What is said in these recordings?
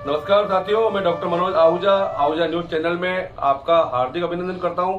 नमस्कार साथियों, मैं doctor Manoj Ahuja Ahuja news channel में आपका हार्दिक अभिनंदन करता हूं।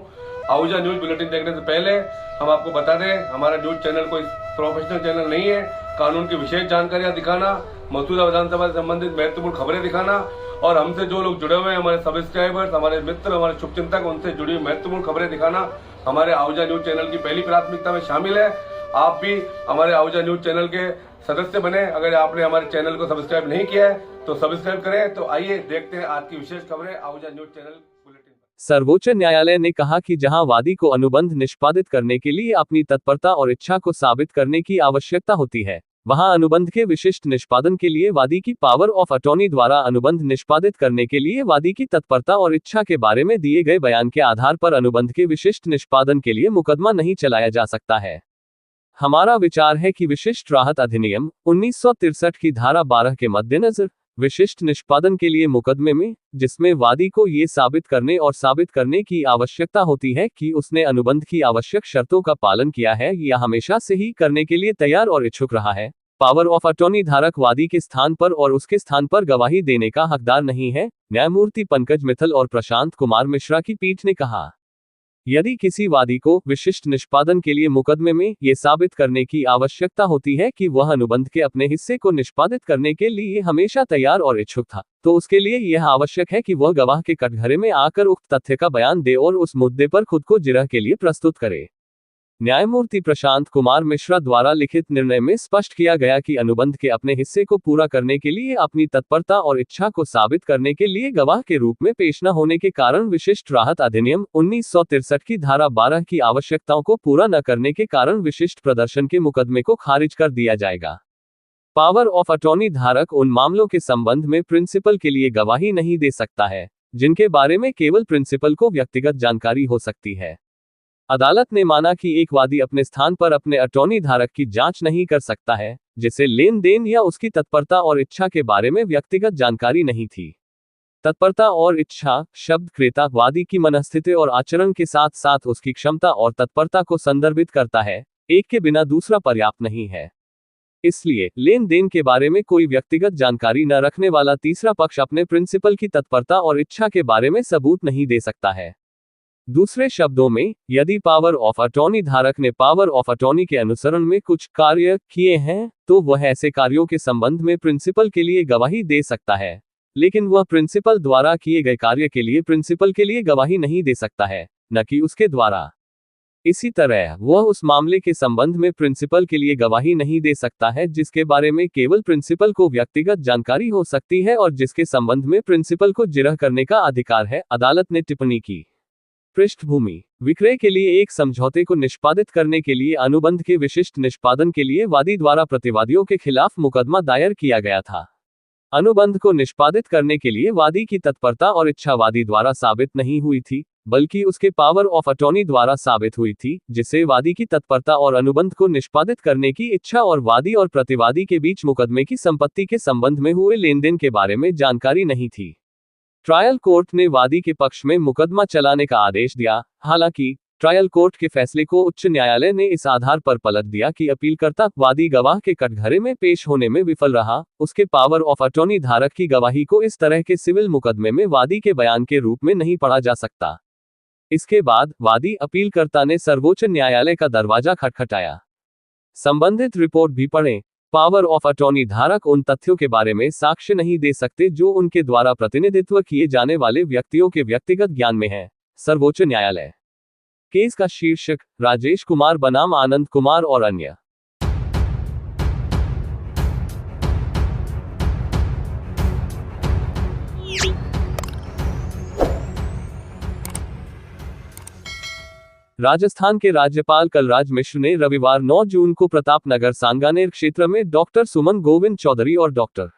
आहूजा न्यूज बुलेटिन देखने से पहले हम आपको बता दें, हमारा न्यूज चैनल कोई प्रोफेशनल चैनल नहीं है। कानून की विशेष जानकारियां दिखाना, मौजूदा विधानसभा से संबंधित महत्वपूर्ण खबरें दिखाना और हमसे जो लोग जुड़े हुए हैं, हमारे सब्सक्राइबर्स, हमारे मित्र, हमारे शुभचिंतक, उनसे जुड़ी हुई महत्वपूर्ण खबरें दिखाना हमारे आहूजा न्यूज चैनल की पहली प्राथमिकता में शामिल है। आप भी हमारे आहूजा न्यूज चैनल के सदस्य बने। अगर आपने हमारे चैनल को सब्सक्राइब नहीं किया है तो सब्सक्राइब करें। तो आइए देखते हैं आज की विशेष खबरें आहूजा न्यूज चैनल बुलेटिन। सर्वोच्च न्यायालय ने कहा कि जहां वादी को अनुबंध निष्पादित करने के लिए अपनी तत्परता और इच्छा को साबित करने की आवश्यकता होती है, वहां अनुबंध के विशिष्ट निष्पादन के लिए वादी की पावर ऑफ अटॉर्नी द्वारा अनुबंध निष्पादित करने के लिए वादी की तत्परता और इच्छा के बारे में दिए गए बयान के आधार पर अनुबंध के विशिष्ट निष्पादन के लिए मुकदमा नहीं चलाया जा सकता है। हमारा विचार है कि विशिष्ट राहत अधिनियम 1963 की धारा 12 के मद्देनजर विशिष्ट निष्पादन के लिए मुकदमे में, जिसमें वादी को ये साबित करने की आवश्यकता होती है कि उसने अनुबंध की आवश्यक शर्तों का पालन किया है या हमेशा से ही करने के लिए तैयार और इच्छुक रहा है, पावर ऑफ अटॉर्नी धारक वादी के स्थान पर और उसके स्थान पर गवाही देने का हकदार नहीं है। न्यायमूर्ति पंकज मित्तल और प्रशांत कुमार मिश्रा की पीठ ने कहा, यदि किसी वादी को विशिष्ट निष्पादन के लिए मुकदमे में यह साबित करने की आवश्यकता होती है कि वह अनुबंध के अपने हिस्से को निष्पादित करने के लिए हमेशा तैयार और इच्छुक था, तो उसके लिए यह आवश्यक है कि वह गवाह के कटघरे में आकर उक्त तथ्य का बयान दे और उस मुद्दे पर खुद को जिरह के लिए प्रस्तुत करे। न्यायमूर्ति प्रशांत कुमार मिश्रा द्वारा लिखित निर्णय में स्पष्ट किया गया कि अनुबंध के अपने हिस्से को पूरा करने के लिए अपनी तत्परता और इच्छा को साबित करने के लिए गवाह के रूप में पेश न होने के कारण विशिष्ट राहत अधिनियम 1963 की धारा 12 की आवश्यकताओं को पूरा न करने के कारण विशिष्ट प्रदर्शन के मुकदमे को खारिज कर दिया जाएगा। पावर ऑफ अटॉर्नी धारक उन मामलों के संबंध में प्रिंसिपल के लिए गवाही नहीं दे सकता है जिनके बारे में केवल प्रिंसिपल को व्यक्तिगत जानकारी हो सकती है। अदालत ने माना कि एक वादी अपने स्थान पर अपने अटॉर्नी धारक की जांच नहीं कर सकता है जिसे लेन देन या उसकी तत्परता और इच्छा के बारे में व्यक्तिगत जानकारी नहीं थी। तत्परता और इच्छा शब्द क्रेता वादी की मनस्थिति और आचरण के साथ साथ उसकी क्षमता और तत्परता को संदर्भित करता है, एक के बिना दूसरा पर्याप्त नहीं है। इसलिए लेन देन के बारे में कोई व्यक्तिगत जानकारी न रखने वाला तीसरा पक्ष अपने प्रिंसिपल की तत्परता और इच्छा के बारे में सबूत नहीं दे सकता है। दूसरे शब्दों में, यदि पावर ऑफ अटॉर्नी धारक ने पावर ऑफ अटॉर्नी के अनुसरण में कुछ कार्य किए हैं, तो वह ऐसे कार्यों के संबंध में प्रिंसिपल के लिए गवाही दे सकता है, लेकिन वह प्रिंसिपल द्वारा किए गए कार्य के लिए प्रिंसिपल के लिए गवाही नहीं दे सकता है, न कि उसके द्वारा। इसी तरह वह उस मामले के संबंध में प्रिंसिपल के लिए गवाही नहीं दे सकता है जिसके बारे में केवल प्रिंसिपल को व्यक्तिगत जानकारी हो सकती है और जिसके संबंध में प्रिंसिपल को जिरह करने का अधिकार है। अदालत ने टिप्पणी की, पृष्ठभूमि विक्रय के लिए एक समझौते को निष्पादित करने के लिए अनुबंध के विशिष्ट निष्पादन के लिए वादी द्वारा प्रतिवादियों के खिलाफ मुकदमा दायर किया गया था। अनुबंध को निष्पादित करने के लिए वादी की तत्परता और इच्छा वादी द्वारा साबित नहीं हुई थी, बल्कि उसके पावर ऑफ अटॉर्नी द्वारा साबित हुई थी, जिसे वादी की तत्परता और अनुबंध को निष्पादित करने की इच्छा और वादी और प्रतिवादी के बीच मुकदमे की संपत्ति के संबंध में हुए लेनदेन के बारे में जानकारी नहीं थी। ट्रायल कोर्ट ने वादी के पक्ष में मुकदमा चलाने का आदेश दिया। हालांकि ट्रायल कोर्ट के फैसले को उच्च न्यायालय ने इस आधार पर पलट दिया कि अपीलकर्ता वादी गवाह के कटघरे में पेश होने में विफल रहा, उसके पावर ऑफ अटॉर्नी धारक की गवाही को इस तरह के सिविल मुकदमे में वादी के बयान के रूप में नहीं पढ़ा जा सकता। इसके बाद वादी अपीलकर्ता ने सर्वोच्च न्यायालय का दरवाजा खटखटाया। संबंधित रिपोर्ट भी पढ़ें। पावर ऑफ अटॉर्नी धारक उन तथ्यों के बारे में साक्ष्य नहीं दे सकते जो उनके द्वारा प्रतिनिधित्व किए जाने वाले व्यक्तियों के व्यक्तिगत ज्ञान में है। सर्वोच्च न्यायालय। केस का शीर्षक, राजेश कुमार बनाम आनंद कुमार और अन्य। राजस्थान के राज्यपाल कलराज मिश्र ने रविवार 9 जून को प्रतापनगर सांगानेर क्षेत्र में डॉक्टर सुमन गोविंद चौधरी और डॉक्टर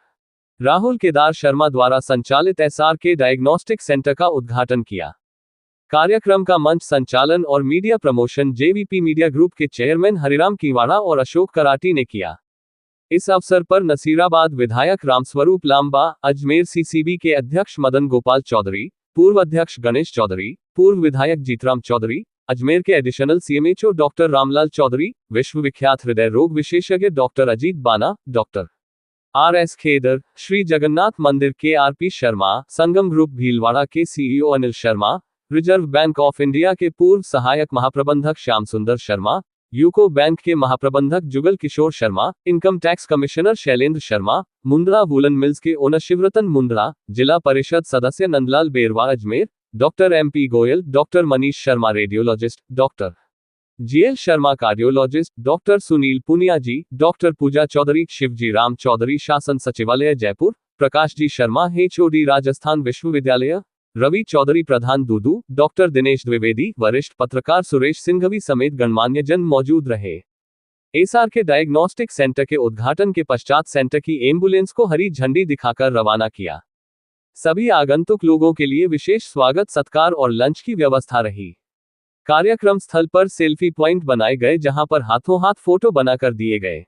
राहुल केदार शर्मा द्वारा संचालित SRK डायग्नोस्टिक सेंटर का उद्घाटन किया। कार्यक्रम का मंच संचालन और media promotion JVP media group के चेयरमैन हरिराम किवाड़ा और अशोक कराटी ने किया। इस अवसर पर नसीराबाद विधायक रामस्वरूप लांबा, अजमेर CCB के अध्यक्ष मदन गोपाल चौधरी, पूर्व अध्यक्ष गणेश चौधरी, पूर्व विधायक जीतराम चौधरी, अजमेर के additional CMHO doctor Ramlal Chaudhary, विश्व विख्यात हृदय रोग विशेषज्ञ doctor Ajit Bana, doctor RS Khedar, Shri Jagannath मंदिर के RP शर्मा, संगम ग्रुप भीलवाड़ा के CEO Anil Sharma, reserve bank of India के पूर्व सहायक महाप्रबंधक श्याम सुंदर शर्मा, यूको बैंक के महाप्रबंधक Jugal Kishore Sharma, income tax commissioner Shailendra Sharma, Mundra woollen mills के ओनर शिवरतन मुंद्रा, जिला परिषद सदस्य Nandlal Berwa Ajmer, doctor MP Goyal, doctor Manish Sharma radiologist, doctor GL Sharma cardiologist, doctor Sunil Punia ji, doctor Puja Chaudhary, Shivji Ram Chaudhary शासन सचिवालय जयपुर, प्रकाश जी शर्मा HOD राजस्थान विश्वविद्यालय, रवि चौधरी प्रधान दूदू, डॉक्टर दिनेश द्विवेदी, वरिष्ठ पत्रकार सुरेश सिंघवी समेत गणमान्य जन मौजूद रहे। SRK डायग्नोस्टिक सेंटर के उद्घाटन के पश्चात सेंटर की एम्बुलेंस को हरी झंडी दिखाकर रवाना किया। सभी आगंतुक लोगों के लिए विशेष स्वागत सत्कार और लंच की व्यवस्था रही। कार्यक्रम स्थल पर सेल्फी पॉइंट बनाए गए जहां पर हाथों हाथ फोटो बनाकर दिए गए।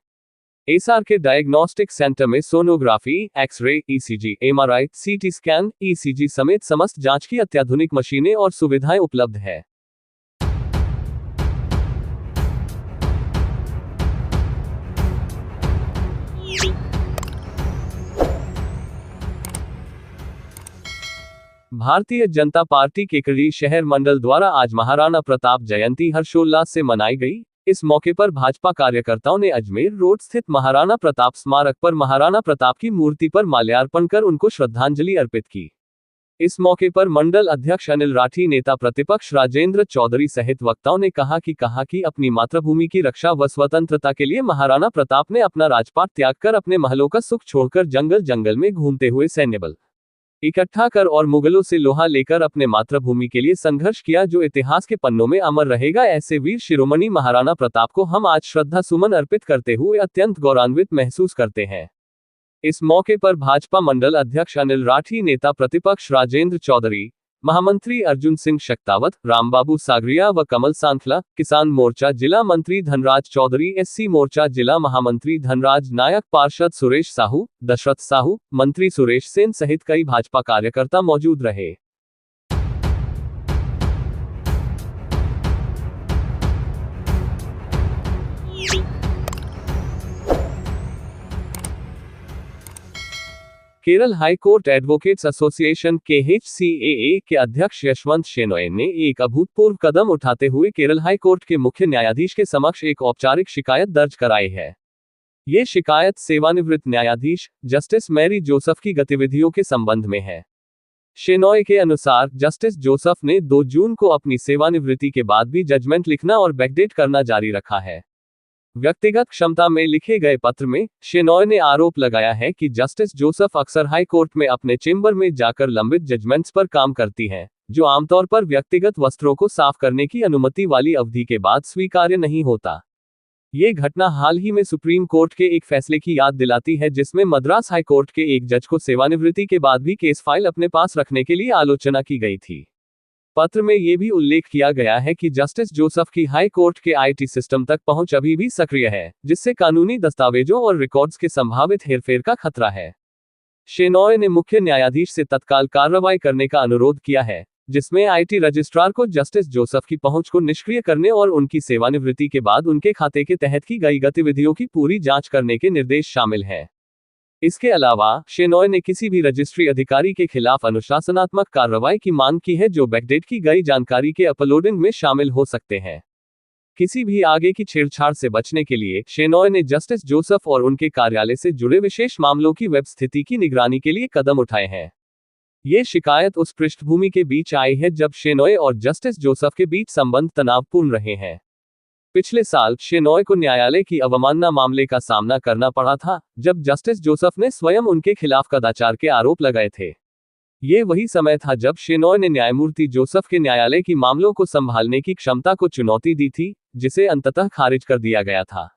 SRK डायग्नोस्टिक सेंटर में sonography, x-ray, ECG, MRI, CT scan, ECG समेत समस्त जांच की अत्याधुनिक मशीनें और सुविधाएं उपलब्ध है। भारतीय जनता पार्टी केकड़ी शहर मंडल द्वारा आज महाराणा प्रताप जयंती हर्षोल्लास से मनाई गई। इस मौके पर भाजपा कार्यकर्ताओं ने अजमेर रोड स्थित महाराणा प्रताप स्मारक पर महाराणा प्रताप की मूर्ति पर माल्यार्पण कर उनको श्रद्धांजलि अर्पित की। इस मौके पर मंडल अध्यक्ष अनिल राठी, नेता प्रतिपक्ष राजेंद्र चौधरी सहित वक्ताओं ने कहा कि अपनी मातृभूमि की रक्षा व स्वतंत्रता के लिए महाराणा प्रताप ने अपना राजपाट त्याग कर अपने महलों का सुख छोड़कर जंगल जंगल में घूमते हुए सैन्य बल इकट्ठा कर और मुगलों से लोहा लेकर अपने मातृभूमि के लिए संघर्ष किया, जो इतिहास के पन्नों में अमर रहेगा। ऐसे वीर शिरोमणि महाराणा प्रताप को हम आज श्रद्धा सुमन अर्पित करते हुए अत्यंत गौरवान्वित महसूस करते हैं। इस मौके पर भाजपा मंडल अध्यक्ष अनिल राठी, नेता प्रतिपक्ष राजेंद्र चौधरी, महामंत्री अर्जुन सिंह शक्तावत, रामबाबू सागरिया व कमल सांखला, किसान मोर्चा जिला मंत्री धनराज चौधरी, SC मोर्चा जिला महामंत्री धनराज नायक, पार्षद सुरेश साहू, दशरथ साहू, मंत्री सुरेश सेन सहित कई भाजपा कार्यकर्ता मौजूद रहे। Kerala high court advocates association KHCAA के अध्यक्ष यशवंत शेनॉय ने एक अभूतपूर्व कदम उठाते हुए केरल हाई कोर्ट के मुख्य न्यायाधीश के समक्ष एक औपचारिक शिकायत दर्ज कराई है। ये शिकायत सेवानिवृत्त न्यायाधीश जस्टिस मैरी जोसेफ की गतिविधियों के संबंध में है। शेनॉय के अनुसार जस्टिस जोसेफ ने 2 जून को अपनी सेवानिवृत्ति के बाद भी जजमेंट लिखना और बैकडेट करना जारी रखा है। व्यक्तिगत क्षमता में लिखे गए पत्र में शेनॉय ने आरोप लगाया है कि जस्टिस जोसेफ अक्सर हाई कोर्ट में अपने चेंबर में जाकर लंबित जजमेंट्स पर काम करती हैं, जो आमतौर पर व्यक्तिगत वस्त्रों को साफ करने की अनुमति वाली अवधि के बाद स्वीकार्य नहीं होता। ये घटना हाल ही में सुप्रीम कोर्ट के एक फैसले की याद दिलाती है, जिसमें मद्रास हाई कोर्ट के एक जज को सेवानिवृत्ति के बाद भी केस फाइल अपने पास रखने के लिए आलोचना की गई थी। पत्र में यह भी उल्लेख किया गया है कि जस्टिस जोसेफ की हाई कोर्ट के IT सिस्टम तक पहुंच अभी भी सक्रिय है, जिससे कानूनी दस्तावेजों और रिकॉर्ड्स के संभावित हेरफेर का खतरा है। शेनॉय ने मुख्य न्यायाधीश से तत्काल कार्रवाई करने का अनुरोध किया है, जिसमें IT रजिस्ट्रार को जस्टिस जोसेफ की पहुंच को निष्क्रिय करने और उनकी सेवानिवृत्ति के बाद उनके खाते के तहत की गई गतिविधियों की पूरी जांच करने के निर्देश शामिल हैं। इसके अलावा शेनॉय ने किसी भी रजिस्ट्री अधिकारी के खिलाफ अनुशासनात्मक कार्रवाई की मांग की है, जो बैकडेट की गई जानकारी के अपलोडिंग में शामिल हो सकते हैं। किसी भी आगे की छेड़छाड़ से बचने के लिए शेनॉय ने जस्टिस जोसेफ और उनके कार्यालय से जुड़े विशेष मामलों की वेब स्थिति की निगरानी के लिए कदम उठाए हैं। ये शिकायत उस पृष्ठभूमि के बीच आई है जब शेनॉय और जस्टिस जोसेफ के बीच संबंध तनावपूर्ण रहे हैं। पिछले साल शेनॉय को न्यायालय की अवमानना मामले का सामना करना पड़ा था, जब जस्टिस जोसेफ ने स्वयं उनके खिलाफ कदाचार के आरोप लगाए थे। ये वही समय था जब शेनॉय ने न्यायमूर्ति जोसेफ के न्यायालय की मामलों को संभालने की क्षमता को चुनौती दी थी, जिसे अंततः खारिज कर दिया गया था।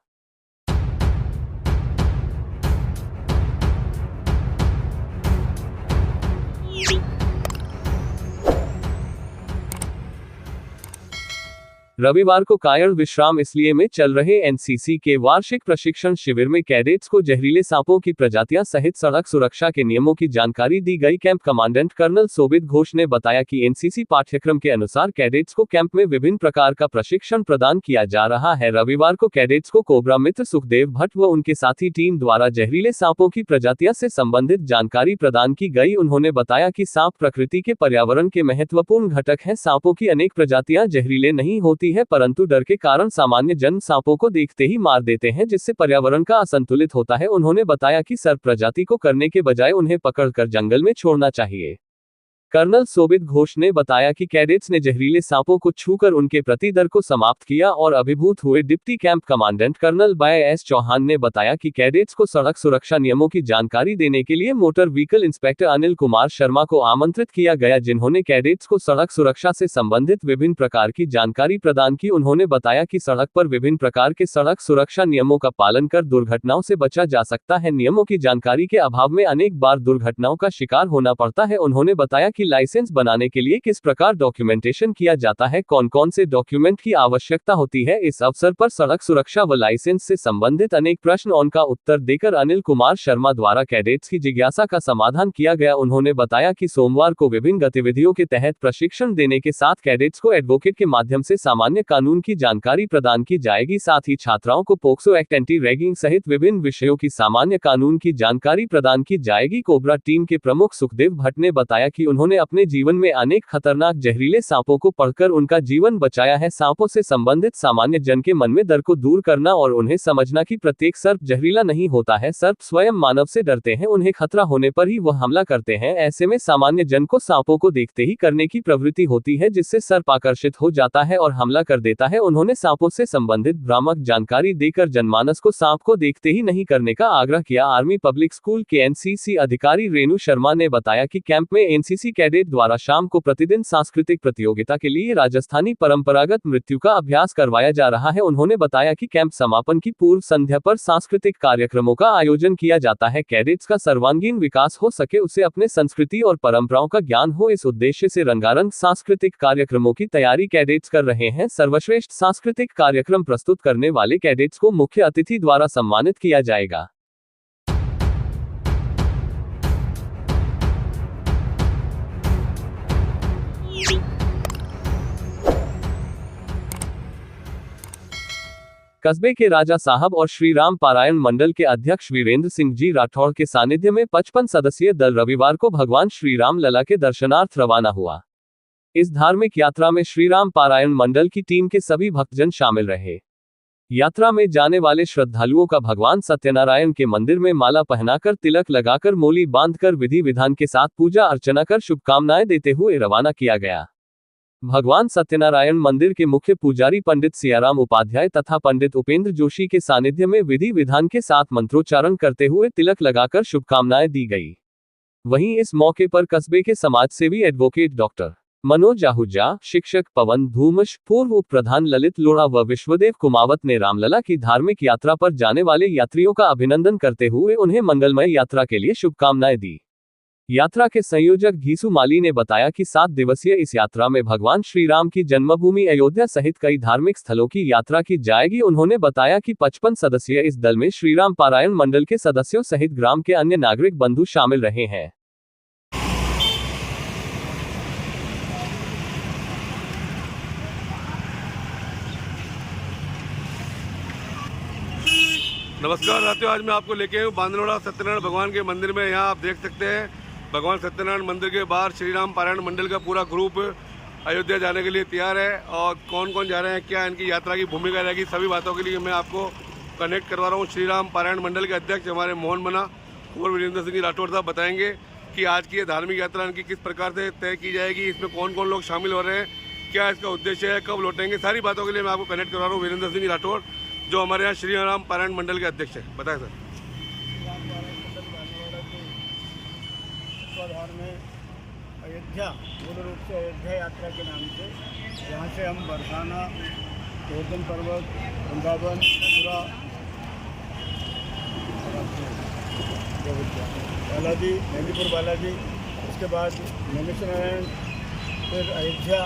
रविवार को कायड़ विश्राम इसलिए में चल रहे एनसीसी के वार्षिक प्रशिक्षण शिविर में कैडेट्स को जहरीले सांपों की प्रजातियां सहित सड़क सुरक्षा के नियमों की जानकारी दी गई। कैंप कमांडेंट कर्नल सोबित घोष ने बताया कि एनसीसी पाठ्यक्रम के अनुसार कैडेट्स को कैंप में विभिन्न प्रकार का प्रशिक्षण प्रदान किया जा रहा है। रविवार को कैडेट्स को कोबरा मित्र सुखदेव भट्ट व उनके साथी टीम द्वारा जहरीले सांपों की प्रजातियां से संबंधित जानकारी प्रदान की गई। उन्होंने बताया कि सांप प्रकृति के पर्यावरण के महत्वपूर्ण घटक हैं। सांपों की अनेक प्रजातियां जहरीले नहीं होती है, परंतु डर के कारण सामान्य जन सांपों को देखते ही मार देते हैं, जिससे पर्यावरण का असंतुलित होता है। उन्होंने बताया कि सर्प प्रजाति को करने के बजाय उन्हें पकड़कर जंगल में छोड़ना चाहिए। कर्नल सोबित घोष ने बताया कि कैडेट्स ने जहरीले सांपों को छूकर उनके प्रति डर को समाप्त किया और अभिभूत हुए। Deputy camp commandant colonel B S Chauhan ने बताया कि कैडेट्स को सड़क सुरक्षा नियमों की जानकारी देने के लिए motor vehicle inspector Anil Kumar Sharma को आमंत्रित किया गया, जिन्होंने कैडेट्स को सड़क सुरक्षा से संबंधित विभिन्न प्रकार की जानकारी प्रदान की। उन्होंने बताया कि सड़क पर विभिन्न प्रकार के सड़क सुरक्षा नियमों का पालन कर दुर्घटनाओं से बचा जा सकता है। नियमों की जानकारी के अभाव में अनेक बार दुर्घटनाओं का शिकार होना पड़ता है। उन्होंने बताया कि लाइसेंस बनाने के लिए किस प्रकार डॉक्यूमेंटेशन किया जाता है, कौन कौन से डॉक्यूमेंट की आवश्यकता होती है। इस अवसर पर सड़क सुरक्षा व लाइसेंस से संबंधित अनेक प्रश्नों का उत्तर देकर अनिल कुमार शर्मा द्वारा कैडेट्स की जिज्ञासा का समाधान किया गया। उन्होंने बताया कि सोमवार को विभिन्न गतिविधियों के तहत प्रशिक्षण देने के साथ कैडेट्स को एडवोकेट के माध्यम से सामान्य कानून की जानकारी प्रदान की जाएगी। साथ ही छात्राओं को पोक्सो एक्ट, एंटी रैगिंग सहित विभिन्न विषयों की सामान्य कानून की जानकारी प्रदान की जाएगी। कोबरा टीम के प्रमुख सुखदेव भट्ट ने बताया कि उन्होंने अपने जीवन में अनेक खतरनाक जहरीले सांपों को पकड़कर उनका जीवन बचाया है। सांपों से संबंधित सामान्य जन के मन में डर को दूर करना और उन्हें समझना कि प्रत्येक सर्प जहरीला नहीं होता है। सर्प स्वयं मानव से डरते हैं, उन्हें खतरा होने पर ही वह हमला करते हैं। ऐसे में सामान्य जन को सांपों को देखते ही करने की प्रवृत्ति होती है, जिससे सर्प आकर्षित हो जाता है और हमला कर देता है। उन्होंने सांपों से संबंधित भ्रामक जानकारी देकर जनमानस को सांप को देखते ही नहीं करने का आग्रह किया। आर्मी पब्लिक स्कूल के एनसीसी अधिकारी रेणु शर्मा ने बताया कि कैंप में एनसीसी कैडेट द्वारा शाम को प्रतिदिन सांस्कृतिक प्रतियोगिता के लिए राजस्थानी परंपरागत नृत्यों का अभ्यास करवाया जा रहा है। उन्होंने बताया कि कैंप समापन की पूर्व संध्या पर सांस्कृतिक कार्यक्रमों का आयोजन किया जाता है। कैडेट्स का सर्वांगीण विकास हो सके, उसे अपने संस्कृति और परंपराओं का ज्ञान हो, इस उद्देश्य से रंगारंग सांस्कृतिक कार्यक्रमों की तैयारी कैडेट्स कर रहे हैं। सर्वश्रेष्ठ सांस्कृतिक कार्यक्रम प्रस्तुत करने वाले कैडेट्स को मुख्य अतिथि द्वारा सम्मानित किया जाएगा। कस्बे के राजा साहब और श्री राम पारायण मंडल के अध्यक्ष वीरेंद्र सिंह जी राठौड़ के सानिध्य में 55 सदस्यीय दल रविवार को भगवान श्री राम लला के दर्शनार्थ रवाना हुआ। इस धार्मिक यात्रा में श्री राम पारायण मंडल की टीम के सभी भक्तजन शामिल रहे। यात्रा में जाने वाले श्रद्धालुओं का भगवान सत्यनारायण के मंदिर में माला पहनाकर, तिलक लगाकर, मोली बांधकर विधि विधान के साथ पूजा अर्चना कर शुभकामनाएं देते हुए रवाना किया गया। भगवान सत्यनारायण मंदिर के मुख्य पुजारी पंडित सियाराम उपाध्याय तथा पंडित उपेंद्र जोशी के सानिध्य में विधि विधान के साथ मंत्रोच्चारण करते हुए तिलक लगाकर शुभकामनाएं दी गई। वहीं इस मौके पर कस्बे के समाजसेवी एडवोकेट डॉक्टर मनोज आहूजा, शिक्षक पवन धूमश, पूर्व उप प्रधान ललित लोढ़ा व विश्वदेव कुमावत ने रामलला की धार्मिक यात्रा पर जाने वाले यात्रियों का अभिनंदन करते हुए उन्हें मंगलमय यात्रा के लिए शुभकामनाएं दी। यात्रा के संयोजक घीसू माली ने बताया कि 7 दिवसीय इस यात्रा में भगवान श्री राम की जन्मभूमि अयोध्या सहित कई धार्मिक स्थलों की यात्रा की जाएगी। उन्होंने बताया कि 55 सदस्यीय इस दल में श्री राम पारायण मंडल के सदस्यों सहित ग्राम के अन्य नागरिक बंधु शामिल रहे हैं। नमस्कार साथियों, आज मैं आपको लेके हूँ बांदलोड़ा सत्यनारायण भगवान के मंदिर में। यहाँ आप देख सकते हैं भगवान सत्यनारायण मंदिर के बाहर श्री राम पारायण मंडल का पूरा ग्रुप अयोध्या जाने के लिए तैयार है। और कौन कौन जा रहे हैं, क्या इनकी यात्रा की भूमिका रहेगी, सभी बातों के लिए मैं आपको कनेक्ट करवा रहा हूँ। श्री राम पारायण मंडल के अध्यक्ष हमारे मोहन मना और वीरेंद्र सिंह राठौड़ साहब बताएंगे कि आज की ये धार्मिक यात्रा इनकी किस प्रकार से तय की जाएगी, इसमें कौन कौन लोग शामिल हो रहे हैं, क्या इसका उद्देश्य है, कब लौटेंगे, सारी बातों के लिए मैं आपको कनेक्ट करवा रहा हूँ वीरेंद्र सिंह राठौड़, जो हमारे यहाँ श्री राम पारायण मंडल के अध्यक्ष हैं। बताएं सर। स्वाधार में अयोध्या, मूल रूप से अयोध्या यात्रा के नाम से, यहाँ से हम बरसाना, गोवर्धन पर्वत, वृंदावन, मथुरा, बालाजी, मेहंदीपुर बालाजी, उसके बाद नैमिषारण्य, फिर अयोध्या,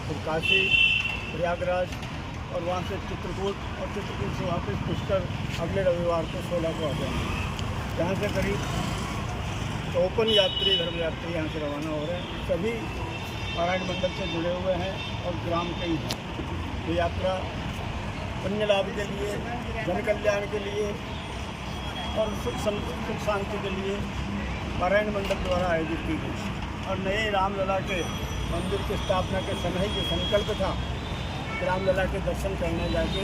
फिर काशी, प्रयागराज, और वहाँ से चित्रकूट और चित्रकूट से वापस पुष्कर अगले रविवार को 16 को आ जाएंगे। यहाँ से करीब 54 यात्री धर्म यात्री यहाँ से रवाना हो रहे हैं। सभी पारायण मंडल से जुड़े हुए हैं और ग्राम के ही हैं। ये यात्रा पुण्य लाभ के लिए, जन कल्याण के लिए और सुख शांति के लिए पारायण मंडल द्वारा आयोजित की गई। और नए रामलला के मंदिर की स्थापना के समय के संकल्प था कि रामलला के दर्शन करने जाके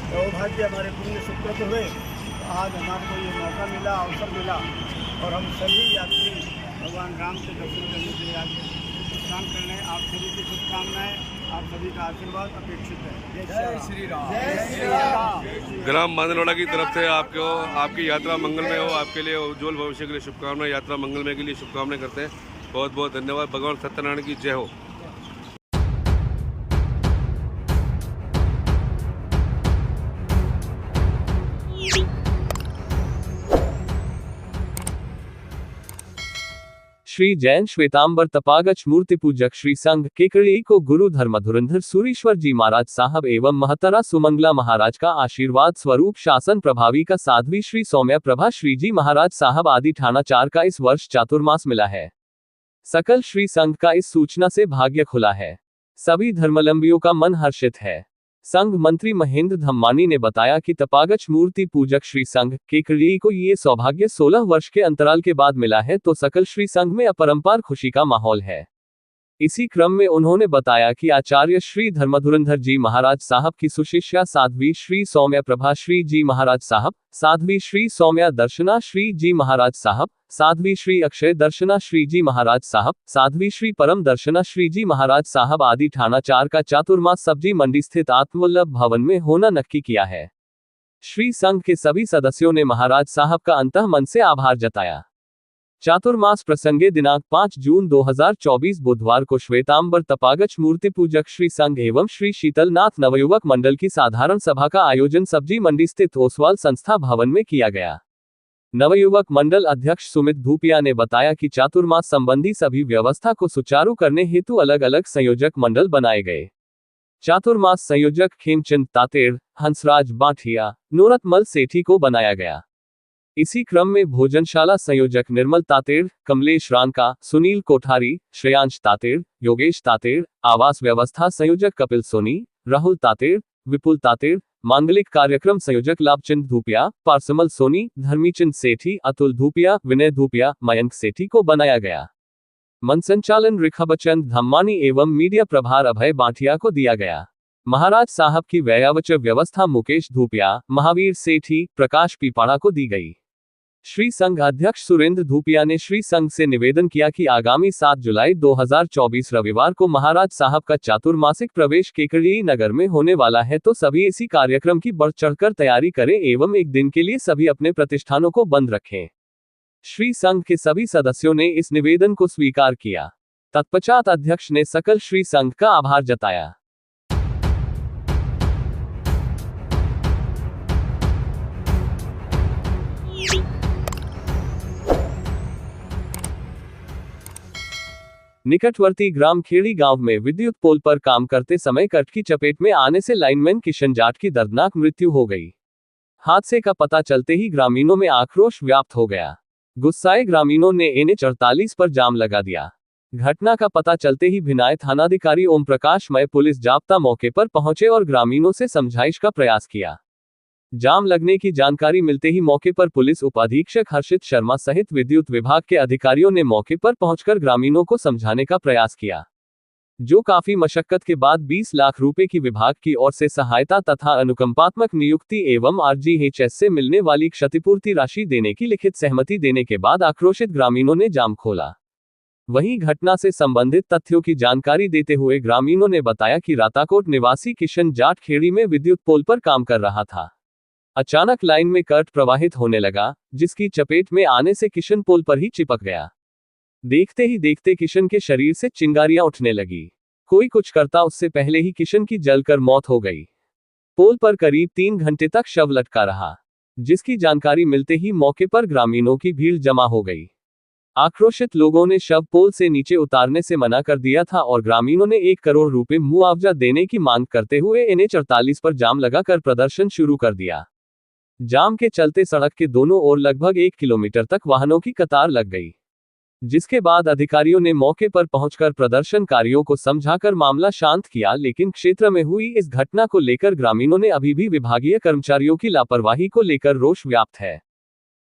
सौभाग्य हमारे पुण्य सुकृत हुए। तो आज हमारे को ये मौका मिला, अवसर मिला और हम सभी यात्री भगवान राम के दर्शन करने के लिए आज स्नान करने। आप सभी की शुभकामनाएं, आप सभी का आशीर्वाद अपेक्षित है। जय श्री राम। जय श्री राम। ग्राम मांदलवाड़ा की तरफ से आपको आपकी यात्रा मंगलमय हो, आपके लिए उज्ज्वल भविष्य के लिए शुभकामनाएं, यात्रा मंगलमय के लिए शुभकामनाएं करते हैं। बहुत बहुत धन्यवाद। भगवान सत्यनारायण की जय हो। श्री जैन श्वेतांबर तपागच मूर्ति पूजक श्री संघ केकड़ी को गुरु धर्मधुरंधर सूरीश्वर जी महाराज साहब एवं महतरा सुमंगला महाराज का आशीर्वाद स्वरूप शासन प्रभावी का साध्वी श्री सौम्या प्रभा श्री जी महाराज साहब आदि ठाणा 4 का इस वर्ष चातुर्मास मिला है। सकल श्री संघ का इस सूचना से भाग्य खुला है। सभी धर्मावलंबियों का मन हर्षित है। संघ मंत्री महेंद्र धम्मानी ने बताया कि तपागच मूर्ति पूजक श्री संघ केकड़ी को ये सौभाग्य 16 वर्ष के अंतराल के बाद मिला है, तो सकल श्री संघ में अपरंपार खुशी का माहौल है। इसी क्रम में उन्होंने बताया कि आचार्य श्री धर्मधुरंधर जी महाराज साहब की सुशिष्या साध्वी श्री सौम्या प्रभा श्री जी महाराज साहब, साध्वी श्री सौम्या दर्शना श्री जी महाराज साहब, साध्वी श्री अक्षय दर्शना श्री जी महाराज साहब, साध्वी श्री परम दर्शना श्री जी महाराज साहब आदि ठाणा 4 का चातुर्मास सब्जी मंडी स्थित आत्मवल्लभ भवन में होना नक्की किया है। श्री संघ के सभी सदस्यों ने महाराज साहब का अंतः मन से आभार जताया। चातुर्मास प्रसंगे दिनांक 5 जून 2024 बुधवार को श्वेतांबर तपागच मूर्ति पूजक श्री संघ एवं श्री शीतलनाथ नवयुवक मंडल की साधारण सभा का आयोजन सब्जी मंडी स्थित ओसवाल संस्था भवन में किया गया। नवयुवक मंडल अध्यक्ष सुमित धूपिया ने बताया कि चातुर्मास संबंधी सभी व्यवस्था को सुचारू करने हेतु अलग अलग संयोजक मंडल बनाए गए। चातुर्मास संयोजक खेमचंद तातेड़, हंसराज बाठिया, नूरतमल सेठी को बनाया गया। इसी क्रम में भोजनशाला संयोजक निर्मल तातेड़, कमलेश रानका, सुनील कोठारी, श्रेयांश तातेड़, योगेश तातेड़, आवास व्यवस्था संयोजक कपिल सोनी, राहुल तातेड़, विपुल तातेड़, मांगलिक कार्यक्रम संयोजक लाभचंद धूपिया, पार्समल सोनी, धर्मीचंद सेठी, अतुल धूपिया, विनय धूपिया, मयंक सेठी को बनाया गया। मनसंचालन रिखबचंद धम्मानी एवं मीडिया प्रभार अभय बाठिया को दिया गया। महाराज साहब की व्ययावच व्यवस्था मुकेश धूपिया, महावीर सेठी, प्रकाश पीपाड़ा को दी गई। श्री संघ अध्यक्ष सुरेंद्र धूपिया ने श्री संघ से निवेदन किया कि आगामी 7 जुलाई 2024 रविवार को महाराज साहब का चातुर्मासिक प्रवेश केकड़ी नगर में होने वाला है, तो सभी इसी कार्यक्रम की बढ़ चढ़कर तैयारी करें एवं एक दिन के लिए सभी अपने प्रतिष्ठानों को बंद रखें। श्री संघ के सभी सदस्यों ने इस निवेदन को स्वीकार किया। तत्पश्चात अध्यक्ष ने सकल श्री संघ का आभार जताया। निकटवर्ती ग्राम खेड़ी गांव में विद्युत पोल पर काम करते समय कट की चपेट में आने से लाइनमैन किशन जाट की दर्दनाक मृत्यु हो गई। हादसे का पता चलते ही ग्रामीणों में आक्रोश व्याप्त हो गया। गुस्साए ग्रामीणों ने NH48 पर जाम लगा दिया। घटना का पता चलते ही भिनाय थानाधिकारी ओम प्रकाश मय पुलिस जाब्ता मौके पर पहुंचे और ग्रामीणों से समझाइश का प्रयास किया। जाम लगने की जानकारी मिलते ही मौके पर पुलिस उपाधीक्षक हर्षित शर्मा सहित विद्युत विभाग के अधिकारियों ने मौके पर पहुंचकर ग्रामीणों को समझाने का प्रयास किया, जो काफी मशक्कत के बाद 20 लाख रुपए की विभाग की ओर से सहायता तथा अनुकंपात्मक नियुक्ति एवं RGHS से मिलने वाली क्षतिपूर्ति राशि देने की लिखित सहमति देने के बाद आक्रोशित ग्रामीणों ने जाम खोला। वहीं घटना से संबंधित तथ्यों की जानकारी देते हुए ग्रामीणों ने बताया कि राताकोट निवासी किशन जाट खेड़ी में विद्युत पोल पर काम कर रहा था। अचानक लाइन में करंट प्रवाहित होने लगा, जिसकी चपेट में आने से किशन पोल पर ही चिपक गया। देखते ही देखते किशन के शरीर से चिंगारियां उठने लगी। कोई कुछ करता उससे पहले ही किशन की जलकर मौत हो गई। पोल पर करीब 3 घंटे तक शव लटका रहा, जिसकी जानकारी मिलते ही मौके पर ग्रामीणों की भीड़ जमा हो गई। आक्रोशित लोगों ने शव पोल से नीचे उतारने से मना कर दिया था और ग्रामीणों ने 1 करोड़ रुपए मुआवजा देने की मांग करते हुए NH48 पर जाम लगाकर प्रदर्शन शुरू कर दिया। जाम के चलते सड़क के दोनों ओर लगभग 1 किलोमीटर तक वाहनों की कतार लग गई, जिसके बाद अधिकारियों ने मौके पर पहुंचकर प्रदर्शनकारियों को समझाकर मामला शांत किया, लेकिन क्षेत्र में हुई इस घटना को लेकर ग्रामीणों ने अभी भी विभागीय कर्मचारियों की लापरवाही को लेकर रोष व्याप्त है।